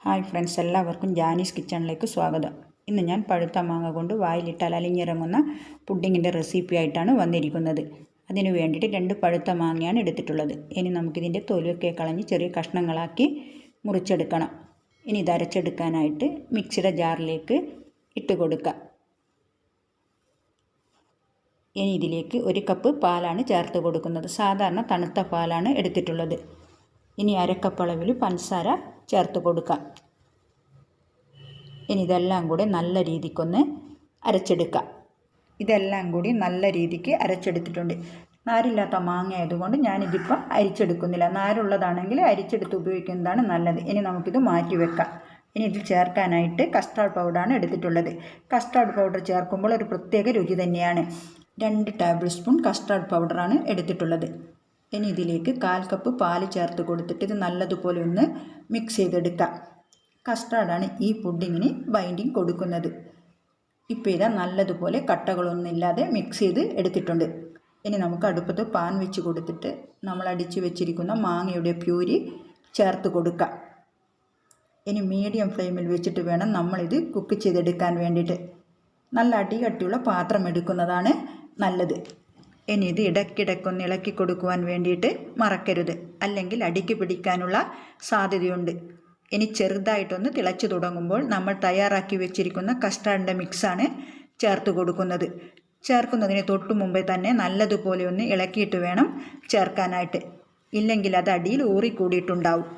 Hi friends, എല്ലാവർക്കും ജാനീസ് കിച്ചണിലേക്ക് സ്വാഗതം. ഇന്ന് ഞാൻ പഴുത്ത മാങ്ങ കൊണ്ട് വായിലിട്ടാൽ അലിഞ്ഞിറങ്ങുന്ന പുഡിങ്ങിൻ്റെ റെസിപ്പി ആയിട്ടാണ് വന്നിരിക്കുന്നത്. അതിനു വേണ്ടിയിട്ട് 2 പഴുത്ത മാങ്ങയാണ് എടുത്തിട്ടുള്ളത്. ഇനി നമുക്കിതിൻ്റെ തൊലിയൊക്കെ കളഞ്ഞ് ചെറിയ കഷ്ണങ്ങളാക്കി മുറിച്ചെടുക്കണം. ഇനി ഇത് അരച്ചെടുക്കാനായിട്ട് മിക്സിയുടെ ജാറിലേക്ക് ഇട്ട് കൊടുക്കാം. ഇനി ഇതിലേക്ക് 1 കപ്പ് പാലാണ് ചേർത്ത് കൊടുക്കുന്നത്. സാധാരണ തണുത്ത പാലാണ് എടുത്തിട്ടുള്ളത്. ഇനി 1/2 കപ്പ് അളവിൽ പഞ്ചസാര ചേർത്ത് കൊടുക്കാം. ഇനി ഇതെല്ലാം കൂടി നല്ല രീതിക്കൊന്ന് അരച്ചെടുക്കാം. ഇതെല്ലാം കൂടി നല്ല രീതിക്ക് അരച്ചെടുത്തിട്ടുണ്ട്. നാരില്ലാത്ത മാങ്ങ ആയതുകൊണ്ട് ഞാനിതിപ്പോൾ അരിച്ചെടുക്കുന്നില്ല. നാരുള്ളതാണെങ്കിൽ അരിച്ചെടുത്ത് ഉപയോഗിക്കുന്നതാണ് നല്ലത്. ഇനി നമുക്കിത് മാറ്റി വെക്കാം. ഇനി ഇതിൽ ചേർക്കാനായിട്ട് കസ്റ്റാർഡ് പൗഡറാണ് എടുത്തിട്ടുള്ളത്. കസ്റ്റാർഡ് പൗഡർ ചേർക്കുമ്പോൾ ഒരു പ്രത്യേക രുചി തന്നെയാണ്. 2 ടേബിൾ സ്പൂൺ കസ്റ്റാർഡ് പൗഡറാണ് എടുത്തിട്ടുള്ളത്. ഇനി ഇതിലേക്ക് 1/4 കപ്പ് പാല് ചേർത്ത് കൊടുത്തിട്ട് ഇത് നല്ലതുപോലെ ഒന്ന് മിക്സ് ചെയ്തെടുക്കാം. കസ്റ്റാർഡാണ് ഈ പുഡിങ്ങിന് ബൈൻഡിങ് കൊടുക്കുന്നത്. ഇപ്പോൾ ഇതാ നല്ലതുപോലെ കട്ടകളൊന്നുമില്ലാതെ മിക്സ് ചെയ്ത് എടുത്തിട്ടുണ്ട്. ഇനി നമുക്ക് അടുപ്പത്ത് പാൻ വെച്ച് കൊടുത്തിട്ട് നമ്മൾ അടിച്ച് വെച്ചിരിക്കുന്ന മാങ്ങയുടെ പ്യൂരി ചേർത്ത് കൊടുക്കാം. ഇനി മീഡിയം ഫ്ലെയിമിൽ വെച്ചിട്ട് വേണം നമ്മളിത് കുക്ക് ചെയ്തെടുക്കാൻ വേണ്ടിയിട്ട്. നല്ല അടികട്ടിയുള്ള പാത്രം എടുക്കുന്നതാണ് നല്ലത്. ഇനി ഇത് ഇടയ്ക്കിടയ്ക്കൊന്ന് ഇളക്കി കൊടുക്കുവാൻ വേണ്ടിയിട്ട് മറക്കരുത്, അല്ലെങ്കിൽ അടിക്ക് പിടിക്കാനുള്ള സാധ്യതയുണ്ട്. ഇനി ചെറുതായിട്ടൊന്ന് തിളച്ചു തുടങ്ങുമ്പോൾ നമ്മൾ തയ്യാറാക്കി വെച്ചിരിക്കുന്ന കസ്റ്റാർഡിൻ്റെ മിക്സാണ് ചേർത്ത് കൊടുക്കുന്നത്. ചേർക്കുന്നതിന് തൊട്ട് മുമ്പേ തന്നെ നല്ലതുപോലെ ഒന്ന് ഇളക്കിയിട്ട് വേണം ചേർക്കാനായിട്ട്, ഇല്ലെങ്കിൽ അത് അടിയിൽ ഊറിക്കൂടിയിട്ടുണ്ടാവും.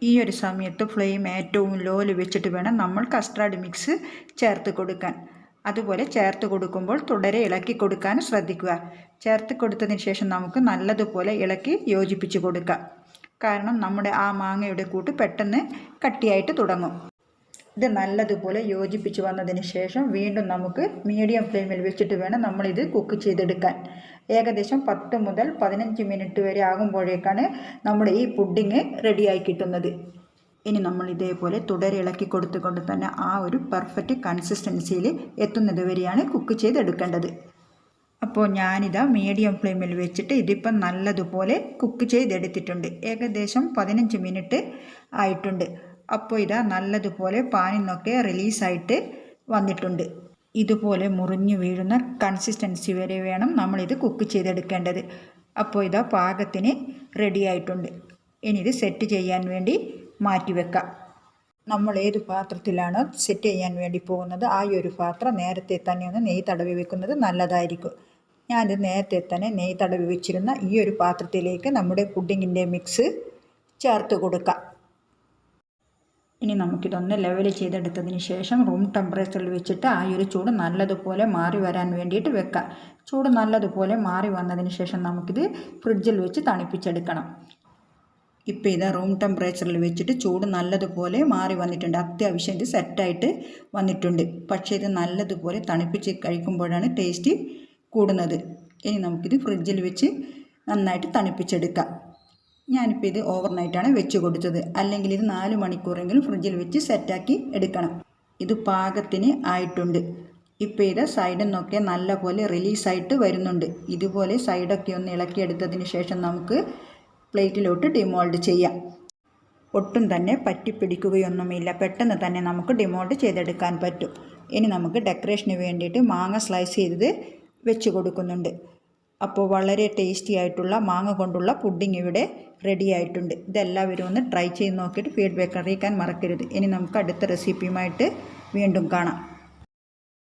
ഈ ഒരു സമയത്ത് ഫ്ലെയിം ഏറ്റവും ലോയിൽ വെച്ചിട്ട് വേണം നമ്മൾ കസ്റ്റാർഡ് മിക്സ് ചേർത്ത് കൊടുക്കാൻ. അതുപോലെ ചേർത്ത് കൊടുക്കുമ്പോൾ തുടരെ ഇളക്കി കൊടുക്കാൻ ശ്രദ്ധിക്കുക. ചേർത്ത് കൊടുത്തതിന് ശേഷം നമുക്ക് നല്ലതുപോലെ ഇളക്കി യോജിപ്പിച്ച് കൊടുക്കാം. കാരണം നമ്മുടെ ആ മാങ്ങയുടെ കൂട്ട് പെട്ടെന്ന് കട്ടിയായിട്ട് തുടങ്ങും. ഇത് നല്ലതുപോലെ യോജിപ്പിച്ച് വന്നതിന് ശേഷം വീണ്ടും നമുക്ക് മീഡിയം ഫ്ലെയിമിൽ വെച്ചിട്ട് വേണം നമ്മളിത് കുക്ക് ചെയ്തെടുക്കാൻ. ഏകദേശം 10 മുതൽ 15 മിനിറ്റ് വരെ ആകുമ്പോഴേക്കാണ് നമ്മുടെ ഈ പുഡിങ് റെഡിയായി കിട്ടുന്നത്. ഇനി നമ്മൾ ഇതേപോലെ തുടരെ ഇളക്കി കൊടുത്തുകൊണ്ട് തന്നെ ആ ഒരു പെർഫെക്റ്റ് കൺസിസ്റ്റൻസിയിൽ എത്തുന്നത് വരെയാണ് കുക്ക് ചെയ്തെടുക്കേണ്ടത്. അപ്പോൾ ഞാനിതാ മീഡിയം ഫ്ലെയിമിൽ വെച്ചിട്ട് ഇതിപ്പം നല്ലതുപോലെ കുക്ക് ചെയ്തെടുത്തിട്ടുണ്ട്. ഏകദേശം 15 മിനിറ്റ് ആയിട്ടുണ്ട്. അപ്പോൾ ഇതാ നല്ലതുപോലെ പാനിൽ നിന്നൊക്കെ റിലീസായിട്ട് വന്നിട്ടുണ്ട്. ഇതുപോലെ മുറിഞ്ഞു വീഴുന്ന കൺസിസ്റ്റൻസി വരെ വേണം നമ്മളിത് കുക്ക് ചെയ്തെടുക്കേണ്ടത്. അപ്പോൾ ഇതാ പാകത്തിന് റെഡി ആയിട്ടുണ്ട്. ഇനി ഇത് സെറ്റ് ചെയ്യാൻ വേണ്ടി മാറ്റിവെക്കാം. നമ്മൾ ഏത് പാത്രത്തിലാണോ സെറ്റ് ചെയ്യാൻ വേണ്ടി പോകുന്നത് ആ ഒരു പാത്രം നേരത്തെ തന്നെ ഒന്ന് നെയ്യ് തടവി വെക്കുന്നത് നല്ലതായിരിക്കും. ഞാനിത് നേരത്തെ തന്നെ നെയ്യ് തടവി വെച്ചിരുന്ന ഈ ഒരു പാത്രത്തിലേക്ക് നമ്മുടെ പുഡിങ്ങിൻ്റെ മിക്സ് ചേർത്ത് കൊടുക്കാം. ഇനി നമുക്കിതൊന്ന് ലെവൽ ചെയ്തെടുത്തതിന് ശേഷം റൂം ടെമ്പറേച്ചറിൽ വെച്ചിട്ട് ആ ഒരു ചൂട് നല്ലതുപോലെ മാറി വരാൻ വേണ്ടിയിട്ട് വെക്കാം. ചൂട് നല്ലതുപോലെ മാറി വന്നതിന് ശേഷം നമുക്കിത് ഫ്രിഡ്ജിൽ വെച്ച് തണുപ്പിച്ചെടുക്കണം. ഇപ്പോൾ ഇത് റൂം ടെമ്പറേച്ചറിൽ വെച്ചിട്ട് ചൂട് നല്ലതുപോലെ മാറി വന്നിട്ടുണ്ട്. അത്യാവശ്യം ഇത് സെറ്റായിട്ട് വന്നിട്ടുണ്ട്. പക്ഷേ ഇത് നല്ലതുപോലെ തണുപ്പിച്ച് കഴിക്കുമ്പോഴാണ് ടേസ്റ്റ് കൂടുന്നത്. ഇനി നമുക്കിത് ഫ്രിഡ്ജിൽ വെച്ച് നന്നായിട്ട് തണുപ്പിച്ചെടുക്കാം. ഞാനിപ്പോൾ ഇത് ഓവർനൈറ്റാണ് വെച്ച് കൊടുത്തത്. അല്ലെങ്കിൽ ഇത് 4 മണിക്കൂറെങ്കിലും ഫ്രിഡ്ജിൽ വെച്ച് സെറ്റാക്കി എടുക്കണം. ഇത് പാകത്തിന് ആയിട്ടുണ്ട്. ഇപ്പോൾ ഇത് സൈഡിൽ നിന്നൊക്കെ നല്ലപോലെ റിലീസായിട്ട് വരുന്നുണ്ട്. ഇതുപോലെ സൈഡൊക്കെ ഒന്ന് ഇളക്കിയെടുത്തതിന് ശേഷം നമുക്ക് പ്ലേറ്റിലോട്ട് ഡിമോൾഡ് ചെയ്യാം. ഒട്ടും തന്നെ പറ്റിപ്പിടിക്കുകയൊന്നുമില്ല. പെട്ടെന്ന് തന്നെ നമുക്ക് ഡിമോൾഡ് ചെയ്തെടുക്കാൻ പറ്റും. ഇനി നമുക്ക് ഡെക്കറേഷന് വേണ്ടിയിട്ട് മാങ്ങ സ്ലൈസ് ചെയ്ത് വെച്ച് കൊടുക്കുന്നുണ്ട്. അപ്പോൾ വളരെ ടേസ്റ്റി ആയിട്ടുള്ള മാങ്ങ കൊണ്ടുള്ള പുഡിങ് ഇവിടെ റെഡി ആയിട്ടുണ്ട്. ഇതെല്ലാവരും ഒന്ന് ട്രൈ ചെയ്ത് നോക്കിയിട്ട് ഫീഡ്ബാക്ക് അറിയിക്കാൻ മറക്കരുത്. ഇനി നമുക്ക് അടുത്ത റെസിപ്പിയുമായിട്ട് വീണ്ടും കാണാം.